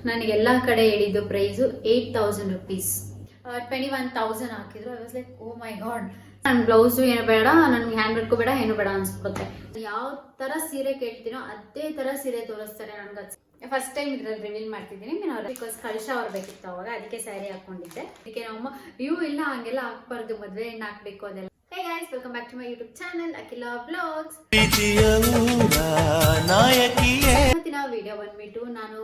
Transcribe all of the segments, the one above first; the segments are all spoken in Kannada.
ನನಗೆಲ್ಲ ಕಡೆ ಹೇಳಿದ್ದು ಪ್ರೈಸು 8,000 rupees. 21,000 ಹಾಕಿದ್ರು. I was like oh my God, ನನ್ನ ಬ್ಲೌಸು ಏನು ಬೇಡ, ನನ್ಗೆ ಹ್ಯಾಂಡ್ ವರ್ಕು ಬೇಡ, ಏನು ಬೇಡ ಅನ್ಸ್ಬಿಡುತ್ತೆ. ಯಾವ ತರ ಸೀರೆ ಕೇಳ್ತೀನೋ ಅದೇ ತರ ಸೀರೆ ತೋರಿಸ್ತಾರೆ ನನ್ಗೆ. ಫಸ್ಟ್ ಟೈಮ್ ಇದ್ರಲ್ಲಿ ರಿವೀಲ್ ಮಾಡ್ತಿದ್ದೀನಿ. ಬಿಕಾಸ್ ಕಳಶ ಅವ್ರು ಬೇಕಿತ್ತು ಅವಾಗ, ಅದಕ್ಕೆ ಸ್ಯಾರಿ ಹಾಕೊಂಡಿದ್ದೆ. ಅದಕ್ಕೆ ನಮ್ಮಮ್ಮ ಇಲ್ಲ ಹಂಗೆಲ್ಲ ಹಾಕ್ಬಾರ್ದು, ಮದ್ವೆ ಹೆಣ್ಣು ಹಾಕ್ಬೇಕು ಅದೆಲ್ಲ. Hey guys, welcome back to my YouTube channel Akila Vlogs. ಇವತ್ತಿನ ವಿಡಿಯೋ ಬಂದ್ಬಿಟ್ಟು ನಾನು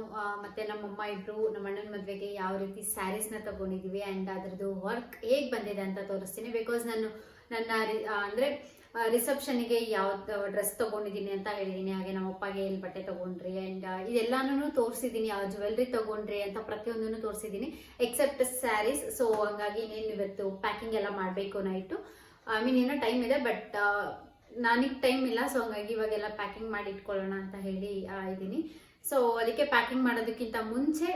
ಮತ್ತೆ ನಮ್ಮಮ್ಮ ಇಬ್ರು ನಮ್ಮ ಅಣ್ಣನ ಮದ್ವೆಗೆ ಯಾವ ರೀತಿ ಸ್ಯಾರೀಸ್ ನ ತಗೊಂಡಿದೀವಿ ಅಂಡ್ ಅದರದ್ದು ವರ್ಕ್ ಹೇಗ್ ಬಂದಿದೆ ಅಂತ ತೋರಿಸ್ತೀನಿ. ಬಿಕಾಸ್ ನಾನು ನನ್ನ ಅಂದ್ರೆ ರಿಸೆಪ್ಷನ್ಗೆ ಯಾವ ಡ್ರೆಸ್ ತಗೊಂಡಿದ್ದೀನಿ ಅಂತ ಹೇಳಿದೀನಿ. ಹಾಗೆ ನಮ್ಮ ಅಪ್ಪಗೆ ಎಲ್ಲಿ ಬಟ್ಟೆ ತಗೊಂಡ್ರಿ ಅಂಡ್ ಇದೆಲ್ಲಾನು ತೋರಿಸಿದೀನಿ, ಯಾವ ಜ್ಯುವೆಲ್ರಿ ತಗೊಂಡ್ರಿ ಅಂತ ಪ್ರತಿಯೊಂದನ್ನು ತೋರಿಸಿದೀನಿ ಎಕ್ಸೆಪ್ಟ್ ಸ್ಯಾರೀಸ್. ಸೊ ಹಂಗಾಗಿ ಇನ್ನೇನು ಇವತ್ತು ಪ್ಯಾಕಿಂಗ್ ಎಲ್ಲ ಮಾಡಬೇಕು ನೈಟು. ಐ ಮೀನ್ ಏನೋ ಟೈಮ್ ಇದೆ, ಬಟ್ ನನಗೆ ಟೈಮ್ ಇಲ್ಲ. ಸೊ ಹಂಗಾಗಿ ಇವಾಗೆಲ್ಲ ಪ್ಯಾಕಿಂಗ್ ಮಾಡಿ ಇಟ್ಕೊಳ್ಳೋಣ ಅಂತ ಹೇಳಿ ಇದ್ದೀನಿ. ಸೊ ಅದಕ್ಕೆ ಪ್ಯಾಕಿಂಗ್ ಮಾಡೋದಕ್ಕಿಂತ ಮುಂಚೆ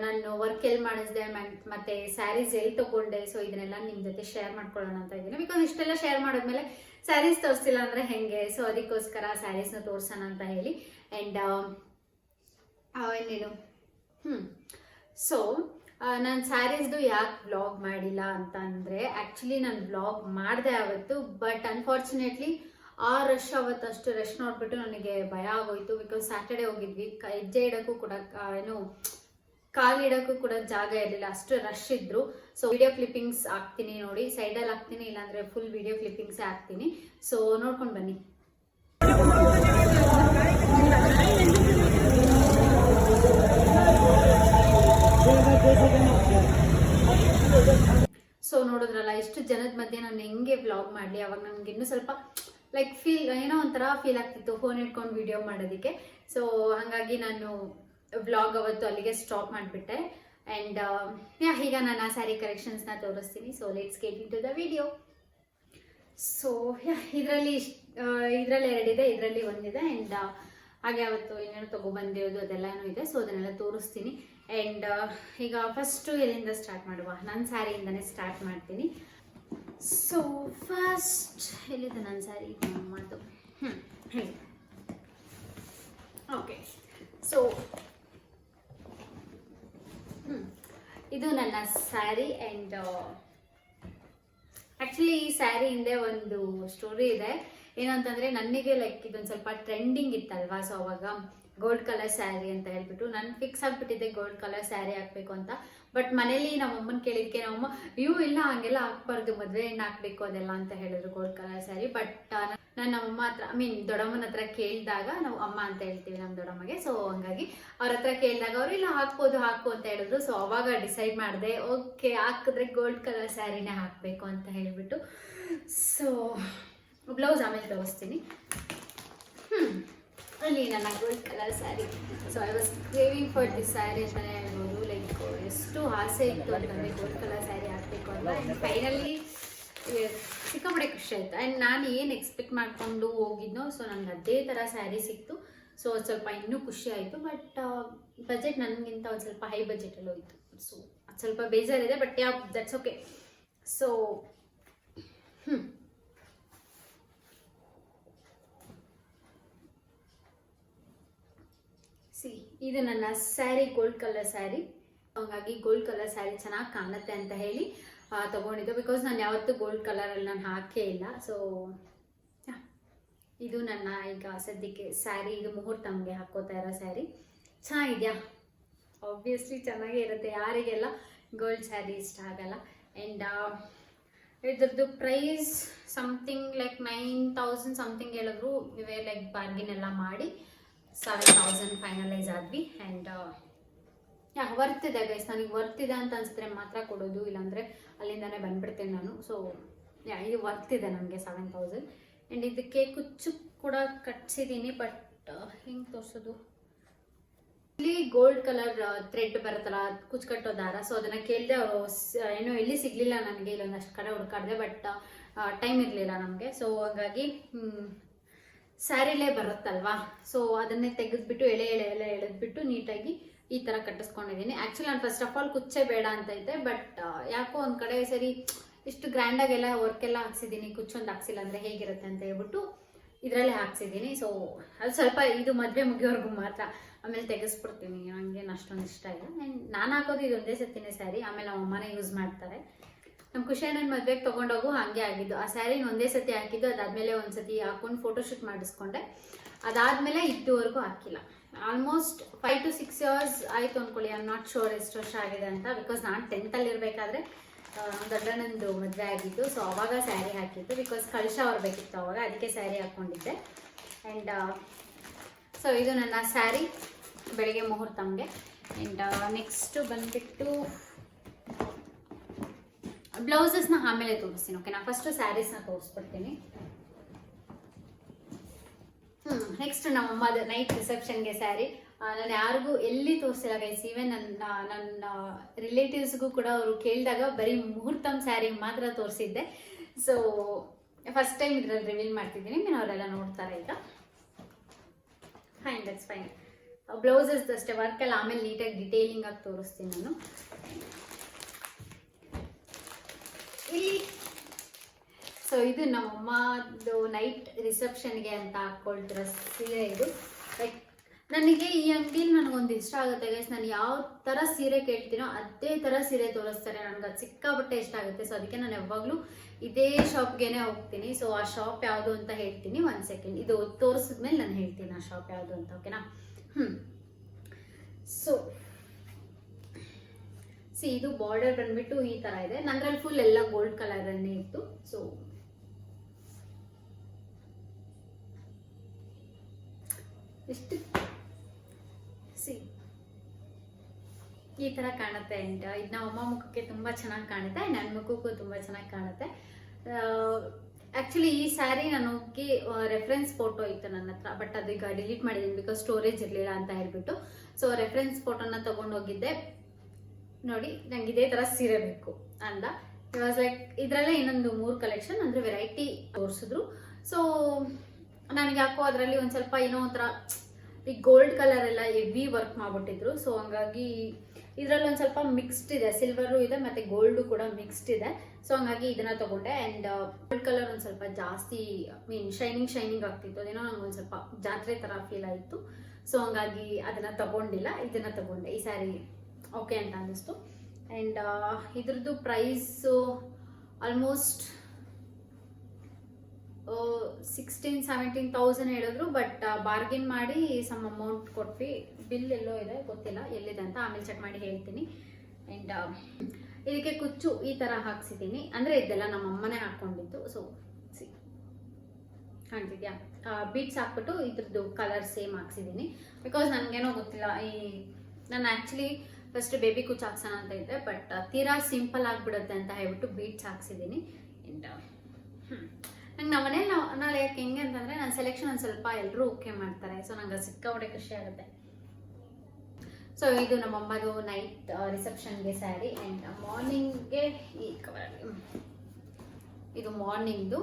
ನಾನು ವರ್ಕ್ ಎಲ್ಲಿ ಮಾಡಿಸಿದೆ ಮತ್ತೆ ಸ್ಯಾರೀಸ್ ಎಲ್ಲಿ ತಗೊಂಡೆ, ಸೊ ಇದನ್ನೆಲ್ಲ ನಿಮ್ಮ ಜೊತೆ ಶೇರ್ ಮಾಡ್ಕೊಳ್ಳೋಣ ಅಂತ ಇದ್ದೀನಿ. ಬಿಕಾಸ್ ಇಷ್ಟೆಲ್ಲ ಶೇರ್ ಮಾಡಿದ್ಮೇಲೆ ಸ್ಯಾರೀಸ್ ತೋರಿಸ್ತಿಲ್ಲ ಅಂದ್ರೆ ಹೆಂಗೆ, ಸೊ ಅದಕ್ಕೋಸ್ಕರ ಸ್ಯಾರೀಸ್ನ ತೋರ್ಸೋಣ ಅಂತ ಹೇಳಿ. ಆ್ಯಂಡ್ ಇನ್ನೇನು ಸೊ ನಾನು ಸ್ಯಾರೀಸ್ದು ಯಾಕೆ ವ್ಲಾಗ್ ಮಾಡಿಲ್ಲ ಅಂತ ಅಂದರೆ, ಆ್ಯಕ್ಚುಲಿ ನಾನು ವ್ಲಾಗ್ ಮಾಡಿದೆ ಆವತ್ತು, ಬಟ್ ಅನ್ಫಾರ್ಚುನೇಟ್ಲಿ ಆ ರಶ್ ಅವತ್ತು ಅಷ್ಟು ರಶ್ ನೋಡ್ಬಿಟ್ಟು ನನಗೆ ಭಯ ಆಗೋಯ್ತು. ಬಿಕಾಸ್ ಸ್ಯಾಟರ್ಡೆ ಹೋಗಿದ್ವಿ, ಹೆಜ್ಜೆ ಇಡೋಕ್ಕೂ ಕೂಡ ಏನು ಕಾಲಿಡೋಕ್ಕೂ ಕೂಡ ಜಾಗ ಇರಲಿಲ್ಲ, ಅಷ್ಟು ರಶ್ ಇದ್ರು. ಸೊ ವಿಡಿಯೋ ಕ್ಲಿಪ್ಪಿಂಗ್ಸ್ ಹಾಕ್ತೀನಿ ನೋಡಿ, ಸೈಡಲ್ಲಿ ಹಾಕ್ತೀನಿ, ಇಲ್ಲಾಂದರೆ ಫುಲ್ ವಿಡಿಯೋ ಕ್ಲಿಪ್ಪಿಂಗ್ಸೇ ಹಾಕ್ತೀನಿ. ಸೊ ನೋಡ್ಕೊಂಡು ಬನ್ನಿ. ಸೊ ನೋಡಿದ್ರಲ್ಲ ಎಷ್ಟು ಜನದ ಮಧ್ಯೆ ನಾನು ಹೆಂಗೆ ವ್ಲಾಗ್ ಮಾಡಲಿ. ಅವಾಗ ನನಗೆ ಇನ್ನೂ ಸ್ವಲ್ಪ ಲೈಕ್ ಏನೋ ಒಂಥರ ಫೀಲ್ ಆಗ್ತಿತ್ತು ಫೋನ್ ಇಟ್ಕೊಂಡು ವಿಡಿಯೋ ಮಾಡೋದಕ್ಕೆ. ಸೊ ಹಾಗಾಗಿ ನಾನು ವ್ಲಾಗ್ ಅವತ್ತು ಅಲ್ಲಿಗೆ ಸ್ಟಾಪ್ ಮಾಡಿಬಿಟ್ಟೆ. ಆ್ಯಂಡ್ ಈಗ ನಾನು ಆ ಸ್ಯಾರಿ ಕಲೆಕ್ಷನ್ಸ್ನ ತೋರಿಸ್ತೀನಿ. So let's get into the video. So ಇದರಲ್ಲಿ ಎರಡಿದೆ, ಇದರಲ್ಲಿ ಒಂದಿದೆ. ಆ್ಯಂಡ್ ಹಾಗೆ ಅವತ್ತು ಏನೇನು ತೊಗೊಬಂದಿರೋದು ಅದೆಲ್ಲನೂ ಇದೆ. ಸೊ ಅದನ್ನೆಲ್ಲ ತೋರಿಸ್ತೀನಿ. ಆ್ಯಂಡ್ ಈಗ ಫಸ್ಟು ಎಲ್ಲಿಂದ ಸ್ಟಾರ್ಟ್ ಮಾಡುವ, ನನ್ನ ಸ್ಯಾರಿಯಿಂದನೇ ಸ್ಟಾರ್ಟ್ ಮಾಡ್ತೀನಿ. ಸೊ ಫಸ್ಟ್ ಎಲ್ಲಿದೆ ನನ್ನ ಸ್ಯಾರಿ ನಮ್ಮದು? ಓಕೆ. ಸೊ ಇದು ನನ್ನ ಸ್ಯಾರಿ. ಆ್ಯಂಡ್ ಆ್ಯಕ್ಚುಲಿ ಈ ಸ್ಯಾರಿ ಹಿಂದೆ ಒಂದು ಸ್ಟೋರಿ ಇದೆ. ಏನಂತಂದರೆ ನನಗೆ ಲೈಕ್ ಇದೊಂದು ಸ್ವಲ್ಪ ಟ್ರೆಂಡಿಂಗ್ ಇತ್ತಲ್ವಾ. ಸೊ ಅವಾಗ ಗೋಲ್ಡ್ ಕಲರ್ ಸ್ಯಾರಿ ಅಂತ ಹೇಳ್ಬಿಟ್ಟು ನಾನು ಫಿಕ್ಸ್ ಆಗಿಬಿಟ್ಟಿದ್ದೆ ಗೋಲ್ಡ್ ಕಲರ್ ಸ್ಯಾರಿ ಹಾಕಬೇಕು ಅಂತ. ಬಟ್ ಮನೇಲಿ ನಮ್ಮಮ್ಮನ ಕೇಳಿದ್ಕೆ ನಮ್ಮಮ್ಮ ಇಲ್ಲ ಹಂಗೆಲ್ಲ ಹಾಕ್ಬಾರ್ದು, ಮದುವೆ ಹೆಣ್ಣು ಹಾಕಬೇಕು ಅದೆಲ್ಲ ಅಂತ ಹೇಳಿದ್ರು ಗೋಲ್ಡ್ ಕಲರ್ ಸ್ಯಾರಿ. ಬಟ್ ನಾನು ನಮ್ಮಮ್ಮ ಹತ್ರ ದೊಡ್ಡಮ್ಮನ ಹತ್ರ ಕೇಳಿದಾಗ, ನಾವು ಅಮ್ಮ ಅಂತ ಹೇಳ್ತೀವಿ ನಮ್ಮ ದೊಡ್ಡಮ್ಮಗೆ, ಸೊ ಹಂಗಾಗಿ ಅವ್ರ ಹತ್ರ ಕೇಳಿದಾಗ ಅವರು ಇಲ್ಲ ಹಾಕು ಅಂತ ಹೇಳಿದ್ರು. ಸೊ ಅವಾಗ ಡಿಸೈಡ್ ಮಾಡಿದೆ, ಓಕೆ ಹಾಕಿದ್ರೆ ಗೋಲ್ಡ್ ಕಲರ್ ಸ್ಯಾರಿನೇ ಹಾಕಬೇಕು ಅಂತ ಹೇಳಿಬಿಟ್ಟು. ಸೊ ಬ್ಲೌಸ್ ಆಮೇಲೆ ತೋರಿಸ್ತೀನಿ. ಅಲ್ಲಿ ನನ್ನ gold colour sari. So I was craving for this sari ಅಂತಲೇ ಹೇಳ್ಬೋದು. ಲೈಕ್ ಎಷ್ಟು ಆಸೆ ಇತ್ತು ಅಂತಂದರೆ ಗೋಲ್ಡ್ ಕಲರ್ ಸ್ಯಾರಿ ಹಾಕಬೇಕು ಅಂತ. ಆ್ಯಂಡ್ ಫೈನಲಿ ಸಿಕ್ಕಾಪಟ್ಟೆ ಖುಷಿ ಆಯಿತು. ಆ್ಯಂಡ್ ನಾನು ಏನು ಎಕ್ಸ್ಪೆಕ್ಟ್ ಮಾಡಿಕೊಂಡು ಹೋಗಿದ್ನೋ, ಸೊ ನನಗೆ ಅದೇ ಥರ ಸ್ಯಾರಿ ಸಿಕ್ತು. ಸೊ ಸ್ವಲ್ಪ ಇನ್ನೂ ಖುಷಿ ಆಯಿತು. ಬಟ್ ಬಜೆಟ್ ನನಗಿಂತ ಒಂದು ಸ್ವಲ್ಪ ಹೈ ಬಜೆಟಲ್ಲಿ ಹೋಯಿತು. ಸೊ ಅದು ಸ್ವಲ್ಪ ಬೇಜಾರಿದೆ, ಬಟ್ ದಟ್ಸ್ ಓಕೆ. ಸೊ ಇದು ನನ್ನ ಸ್ಯಾರಿ ಗೋಲ್ಡ್ ಕಲರ್ ಸ್ಯಾರಿ. ಹಾಗಾಗಿ ಗೋಲ್ಡ್ ಕಲರ್ ಸ್ಯಾರಿ ಚೆನ್ನಾಗಿ ಕಾಣುತ್ತೆ ಅಂತ ಹೇಳಿ ತಗೊಂಡಿದ್ದು. ಬಿಕಾಸ್ ನಾನು ಯಾವತ್ತೂ ಗೋಲ್ಡ್ ಕಲರಲ್ಲಿ ನಾನು ಹಾಕೇ ಇಲ್ಲ. ಸೊ ಇದು ನನ್ನ ಈಗ ಸದ್ಯಕ್ಕೆ ಸ್ಯಾರಿ. ಇದು ಮುಹೂರ್ತಮ್ಗೆ ಹಾಕೋತಾ ಇರೋ ಸ್ಯಾರಿ. ಚೆನ್ನಾಗಿದೆಯಾ? ಆಬ್ವಿಯಸ್ಲಿ ಚೆನ್ನಾಗೇ ಇರುತ್ತೆ, ಯಾರಿಗೆಲ್ಲ ಗೋಲ್ಡ್ ಸ್ಯಾರಿ ಇಷ್ಟ ಆಗಲ್ಲ. ಆ್ಯಂಡ್ ಇದ್ರದ್ದು ಪ್ರೈಸ್ ಸಮಥಿಂಗ್ ಲೈಕ್ 9,000 ಸಮಥಿಂಗ್ ಹೇಳಿದ್ರು. ಇವೇ ಲೈಕ್ ಬಾರ್ಗಿನ್ ಎಲ್ಲ ಮಾಡಿ 7,000 ಫೈನಲೈಸ್ ಆದ್ವಿ. ಆ್ಯಂಡ್ ವರ್ತಿದೆ ಗೈಸ್, ನನಗೆ ವರ್ತಿದೆ ಅಂತ ಅನ್ಸಿದ್ರೆ ಮಾತ್ರ ಕೊಡೋದು, ಇಲ್ಲಾಂದರೆ ಅಲ್ಲಿಂದನೇ ಬಂದ್ಬಿಡ್ತೇನೆ ನಾನು. ಸೊ ಇದು ವರ್ತಿದೆ ನನಗೆ 7,000. ಆ್ಯಂಡ್ ಇದಕ್ಕೆ ಕುಚ್ಚು ಕೂಡ ಕಟ್ಸಿದ್ದೀನಿ. ಬಟ್ ಹೆಂಗೆ ತೋರಿಸೋದು, ಇಲ್ಲಿ ಗೋಲ್ಡ್ ಕಲರ್ ಥ್ರೆಡ್ ಬರುತ್ತಲ್ಲ ಕುಚ್ಚು ಕಟ್ಟೋ ದಾರ. ಸೊ ಅದನ್ನು ಕೇಳಿದೆ, ಅವರು ಏನೋ ಎಲ್ಲಿ ಸಿಗಲಿಲ್ಲ ನನಗೆ, ಇಲ್ಲೊಂದಷ್ಟು ಕಡೆ ಹುಡುಕಾಡಿದೆ, ಬಟ್ ಟೈಮ್ ಇರಲಿಲ್ಲ ನಮಗೆ. ಸೊ ಹಾಗಾಗಿ ಸ್ಯಾರಿಲೇ ಬರುತ್ತಲ್ವಾ, ಸೊ ಅದನ್ನೇ ತೆಗೆದ್ಬಿಟ್ಟು ಎಳೆ ಎಳೆದ್ಬಿಟ್ಟು ನೀಟಾಗಿ ಈ ಥರ ಕಟ್ಟಿಸ್ಕೊಂಡಿದ್ದೀನಿ. ಆ್ಯಕ್ಚುಲಿ ನಾನು ಫಸ್ಟ್ ಆಫ್ ಆಲ್ ಕುಚ್ಚೆ ಬೇಡ ಅಂತ ಇದ್ದೆ, ಬಟ್ ಯಾಕೋ ಒಂದು ಕಡೆ ಸರಿ ಇಷ್ಟು ಗ್ರ್ಯಾಂಡಾಗೆಲ್ಲ ವರ್ಕೆಲ್ಲ ಹಾಕ್ಸಿದ್ದೀನಿ, ಕುಚ್ಚೊಂದು ಹಾಕ್ಸಿಲ್ಲ ಅಂದರೆ ಹೇಗಿರುತ್ತೆ ಅಂತ ಹೇಳ್ಬಿಟ್ಟು ಇದರಲ್ಲೇ ಹಾಕ್ಸಿದ್ದೀನಿ. ಸೊ ಅದು ಸ್ವಲ್ಪ ಇದು ಮದುವೆ ಮುಗಿಯೋವರೆಗೂ ಮಾತ್ರ. ಆಮೇಲೆ ತೆಗೆಸ್ಬಿಡ್ತೀನಿ, ನನಗೇನು ಅಷ್ಟೊಂದು ಇಷ್ಟ ಇಲ್ಲ. ಆ್ಯಂಡ್ ನಾನು ಹಾಕೋದು ಇದು ಒಂದೇ ಸತಿನೇ ಸ್ಯಾರಿ, ಆಮೇಲೆ ನಮ್ಮ ಅಮ್ಮನೇ ಯೂಸ್ ಮಾಡ್ತಾರೆ. ನಮ್ಮ ಖುಷಿ ನನ್ನ ಮದುವೆಗೆ ತೊಗೊಂಡೋಗು ಹಾಗೆ ಆಗಿದ್ದು. ಆ ಸ್ಯಾರಿನ ಒಂದೇ ಸತಿ ಹಾಕಿದ್ದು, ಅದಾದಮೇಲೆ ಒಂದು ಸತಿ ಹಾಕೊಂಡು ಫೋಟೋಶೂಟ್ ಮಾಡಿಸ್ಕೊಂಡೆ. ಅದಾದಮೇಲೆ ಇದುವರೆಗೂ ಹಾಕಿಲ್ಲ. ಆಲ್ಮೋಸ್ಟ್ 5 to 6 years ಆಯಿತು ಅಂದ್ಕೊಳ್ಳಿ. ಐ ಆಮ್ ನಾಟ್ ಶೋರ್ ಎಷ್ಟು ವರ್ಷ ಆಗಿದೆ ಅಂತ. ಬಿಕಾಸ್ ನಾನು 10th ಇರಬೇಕಾದ್ರೆ ದೊಡ್ಡಣ್ಣಂದು ಮದುವೆ ಆಗಿದ್ದು. ಸೊ ಅವಾಗ ಸ್ಯಾರಿ ಹಾಕಿದ್ದು, ಬಿಕಾಸ್ ಕಳಶ ಹೊರಬೇಕಿತ್ತು ಅವಾಗ, ಅದಕ್ಕೆ ಸ್ಯಾರಿ ಹಾಕ್ಕೊಂಡಿದ್ದೆ. ಆ್ಯಂಡ್ ಸೊ ಇದು ನನ್ನ ಸ್ಯಾರಿ ಬೆಳಿಗ್ಗೆ ಮುಹೂರ್ತಮ್ಗೆ. ಆ್ಯಂಡ್ ನೆಕ್ಸ್ಟ್ ಬಂದುಬಿಟ್ಟು ಬ್ಲೌಸಸ್ನ ಆಮೇಲೆ ತೋರಿಸ್ತೀನಿ. ಓಕೆ, ನಾನು ಫಸ್ಟು ಸ್ಯಾರೀಸ್ನ ತೋರಿಸ್ಬಿಡ್ತೀನಿ. ನೆಕ್ಸ್ಟ್ ನಮ್ಮಮ್ಮದ ನೈಟ್ ರಿಸೆಪ್ಷನ್ಗೆ ಸ್ಯಾರಿ. ನಾನು ಯಾರಿಗೂ ಎಲ್ಲಿ ತೋರಿಸಿಲ್ಲ ಗೈಸ್. ಈವನ್ ನನ್ನ ರಿಲೇಟಿವ್ಸ್ಗೂ ಕೂಡ ಅವರು ಕೇಳಿದಾಗ ಬರೀ ಮುಹೂರ್ತಮ್ ಸ್ಯಾರಿ ಮಾತ್ರ ತೋರಿಸಿದ್ದೆ. ಸೊ ಫಸ್ಟ್ ಟೈಮ್ ಇದರಲ್ಲಿ ರಿವೀಲ್ ಮಾಡ್ತಿದ್ದೀನಿ. ಮೀನು ಅವರೆಲ್ಲ ನೋಡ್ತಾರೆ ಈಗ. Fine, that's fine. ಬ್ಲೌಸಸ್ ಅಷ್ಟೇ ವರ್ಕೆಲ್ಲ ಆಮೇಲೆ ನೀಟಾಗಿ ಡಿಟೇಲಿಂಗ್ ಆಗಿ ತೋರಿಸ್ತೀನಿ ನಾನು. ಇಲ್ಲಿ ಸೊ ಇದು ನಮ್ಮಮ್ಮದು ನೈಟ್ ರಿಸೆಪ್ಷನ್ಗೆ ಅಂತ ಹಾಕ್ಕೊಳ್ತಿರೋ ಸೀರೆ ಇದು. ಲೈಕ್ ನನಗೆ ಈ ಅಂಗಡಿಲಿ ನನಗೊಂದು ಇಷ್ಟ ಆಗುತ್ತೆ ಗೈಸ್. ನಾನು ಯಾವ ಥರ ಸೀರೆ ಕೇಳ್ತೀನೋ ಅದೇ ಥರ ಸೀರೆ ತೋರಿಸ್ತಾರೆ. ನನಗೆ ಅದು ಸಿಕ್ಕಾಪಟ್ಟೆ ಇಷ್ಟ ಆಗುತ್ತೆ. ಸೊ ಅದಕ್ಕೆ ನಾನು ಯಾವಾಗಲೂ ಇದೇ ಶಾಪ್ಗೆ ಹೋಗ್ತೀನಿ. ಸೊ ಆ ಶಾಪ್ ಯಾವುದು ಅಂತ ಹೇಳ್ತೀನಿ. 1 ಸೆಕೆಂಡ್, ಇದು ತೋರಿಸಿದ್ಮೇಲೆ ನಾನು ಹೇಳ್ತೀನಿ ಆ ಶಾಪ್ ಯಾವುದು ಅಂತ. ಓಕೆನಾ? ಸೊ ಇದು ಬಾರ್ಡರ್ ಬಂದ್ಬಿಟ್ಟು ಈ ತರ ಇದೆ. ನಂದ್ರಲ್ಲಿ ಫುಲ್ ಎಲ್ಲ ಗೋಲ್ಡ್ ಕಲರ್ ಅನ್ನೇ ಇತ್ತು. ಸೊ ಎಷ್ಟು ಈ ತರ ಕಾಣುತ್ತೆ. ಅಂಡ್ ಇದು ನಮ್ಮ ಅಮ್ಮ ಮುಖಕ್ಕೆ ತುಂಬಾ ಚೆನ್ನಾಗಿ ಕಾಣುತ್ತೆ, ನನ್ನ ಮುಖಕ್ಕೂ ತುಂಬಾ ಚೆನ್ನಾಗಿ ಕಾಣುತ್ತೆ. ಆಕ್ಚುಲಿ ಈ ಸ್ಯಾರಿ ನಾನು ಹೋಗಿ ರೆಫರೆನ್ಸ್ ಫೋಟೋ ಇತ್ತು ನನ್ನ ಹತ್ರ, ಬಟ್ ಅದೀಗ ಡಿಲೀಟ್ ಮಾಡಿದ್ದೀನಿ ಬಿಕಾಸ್ ಸ್ಟೋರೇಜ್ ಇರಲಿಲ್ಲ ಅಂತ ಹೇಳ್ಬಿಟ್ಟು. ಸೊ ರೆಫರೆನ್ಸ್ ಫೋಟೋನ ತಗೊಂಡು ಹೋಗಿದ್ದೆ. ನೋಡಿ, ನಂಗೆ ಇದೇ ತರ ಸೀರೆ ಬೇಕು ಅಂದ. ಇಟ್ ವಾಸ್ ಲೈಕ್ ಇದರಲ್ಲೇ ಇನ್ನೊಂದು 3 ಕಲೆಕ್ಷನ್ ಅಂದ್ರೆ ವೆರೈಟಿ ತೋರಿಸಿದ್ರು. ಸೊ ನನಗೆ ಯಾಕೋ ಅದರಲ್ಲಿ ಒಂದು ಸ್ವಲ್ಪ ಏನೋ ಒಂಥರ ಈ ಗೋಲ್ಡ್ ಕಲರ್ ಎಲ್ಲ ಹೆವಿ ವರ್ಕ್ ಮಾಡ್ಬಿಟ್ಟಿದ್ರು. ಸೊ ಹಂಗಾಗಿ ಇದರಲ್ಲಿ ಒಂದು ಸ್ವಲ್ಪ ಮಿಕ್ಸ್ಡ್ ಇದೆ, ಸಿಲ್ವರು ಇದೆ ಮತ್ತೆ ಗೋಲ್ಡು ಕೂಡ ಮಿಕ್ಸ್ಡ್ ಇದೆ. ಸೊ ಹಂಗಾಗಿ ಇದನ್ನ ತಗೊಂಡೆ. ಆ್ಯಂಡ್ ಗೋಲ್ಡ್ ಕಲರ್ ಒಂದು ಸ್ವಲ್ಪ ಜಾಸ್ತಿ ಶೈನಿಂಗ್ ಆಗ್ತಿತ್ತು. ಅದೇನೋ ನಂಗೆ ಒಂದು ಸ್ವಲ್ಪ ಜಾತ್ರೆ ಥರ ಫೀಲ್ ಆಯಿತು. ಸೊ ಹಂಗಾಗಿ ಅದನ್ನ ತಗೊಂಡಿಲ್ಲ, ಇದನ್ನ ತಗೊಂಡೆ. ಈ ಸ್ಯಾರಿ ಓಕೆ ಅಂತ ಅನ್ನಿಸ್ತು. ಆ್ಯಂಡ್ ಇದ್ರದ್ದು ಪ್ರೈಸು ಆಲ್ಮೋಸ್ಟ್ 16,000-17,000 ಹೇಳಿದ್ರು. ಬಟ್ ಬಾರ್ಗೇನ್ ಮಾಡಿ ಸಮ್ ಅಮೌಂಟ್ ಕೊಟ್ವಿ. ಬಿಲ್ ಎಲ್ಲೋ ಇದೆ, ಗೊತ್ತಿಲ್ಲ ಎಲ್ಲಿದೆ ಅಂತ, ಆಮೇಲೆ ಚೆಕ್ ಮಾಡಿ ಹೇಳ್ತೀನಿ. ಆ್ಯಂಡ್ ಇದಕ್ಕೆ ಕುಚ್ಚು ಈ ಥರ ಹಾಕ್ಸಿದ್ದೀನಿ. ಅಂದರೆ ಇದೆಲ್ಲ ನಮ್ಮ ಅಮ್ಮನೇ ಹಾಕ್ಕೊಂಡಿದ್ದು. ಸೊ ಕಾಣ್ತಿದ್ಯಾ, ಬೀಟ್ಸ್ ಹಾಕ್ಬಿಟ್ಟು ಇದ್ರದ್ದು ಕಲರ್ ಸೇಮ್ ಹಾಕ್ಸಿದ್ದೀನಿ. ಬಿಕಾಸ್ ನನಗೇನೋ ಗೊತ್ತಿಲ್ಲ, ನಾನು ಆ್ಯಕ್ಚುಲಿ ಫಸ್ಟ್ ಬೇಬಿ ಕುಚ್ಚು ಹಾಕ್ಸೋಣ ಅಂತ ಇದ್ದೆ, ಬಟ್ ತೀರಾ ಸಿಂಪಲ್ ಆಗಿಬಿಡುತ್ತೆ ಅಂತ ಹೇಳ್ಬಿಟ್ಟು ಬೀಟ್ಸ್ ಹಾಕ್ಸಿದ್ದೀನಿ. ಆ್ಯಂಡ್ ನಂಗೆ ನಮ್ಮ ಮನೇಲಿ ನಾಳೆ ಯಾಕೆ ಹೆಂಗೆ ಅಂತಂದರೆ ನನ್ನ ಸೆಲೆಕ್ಷನ್ ಒಂದು ಸ್ವಲ್ಪ ಎಲ್ಲರೂ ಓಕೆ ಮಾಡ್ತಾರೆ. ಸೊ ನಂಗೆ ಸಿಕ್ಕಾಪಟ್ಟೆ ಖುಷಿ ಆಗುತ್ತೆ. ಸೊ ಇದು ನಮ್ಮಮ್ಮದು ನೈಟ್ ರಿಸೆಪ್ಷನ್ಗೆ ಸ್ಯಾರಿ. ಆ್ಯಂಡ್ ಮಾರ್ನಿಂಗ್ಗೆ ಈ ಕವರ್, ಇದು ಮಾರ್ನಿಂಗ್ದು.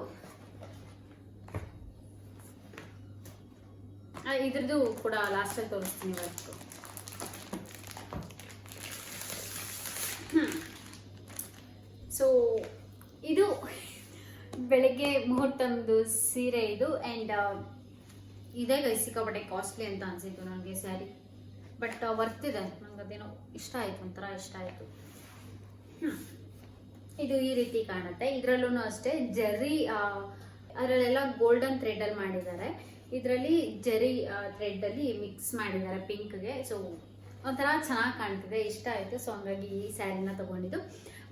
ಇದ್ರದ್ದು ಕೂಡ ಲಾಸ್ಟಲ್ಲಿ ತೋರಿಸ್ತೀನಿ ಇವತ್ತು. ಸೊ ಇದು ಬೆಳಗ್ಗೆ ಮುಹೂರ್ತಂದು ಸೀರೆ ಇದು. ಆ್ಯಂಡ್ ಇದೇ ಸಿಕ್ಕಾಪಟ್ಟೆ ಕಾಸ್ಟ್ಲಿ ಅಂತ ಅನಿಸಿತ್ತು ನನಗೆ ಸ್ಯಾರಿ, ಬಟ್ ವರ್ತ್ ಇದೆ. ನಂಗೆ ಅದೇನೋ ಇಷ್ಟ ಆಯಿತು, ಒಂಥರ ಇಷ್ಟ ಆಯಿತು. ಇದು ಈ ರೀತಿ ಕಾಣುತ್ತೆ. ಇದರಲ್ಲೂ ಅಷ್ಟೇ ಜರಿ, ಅದರಲ್ಲೆಲ್ಲ ಗೋಲ್ಡನ್ ಥ್ರೆಡಲ್ಲಿ ಮಾಡಿದ್ದಾರೆ. ಇದರಲ್ಲಿ ಜರಿ ಥ್ರೆಡ್ಡಲ್ಲಿ ಮಿಕ್ಸ್ ಮಾಡಿದ್ದಾರೆ ಪಿಂಕ್ಗೆ. ಸೊ ಒಂಥರ ಚೆನ್ನಾಗಿ ಕಾಣ್ತಿದೆ, ಇಷ್ಟ ಆಯಿತು. ಸೊ ಹಂಗಾಗಿ ಈ ಸ್ಯಾರಿನ ತೊಗೊಂಡಿದ್ದು.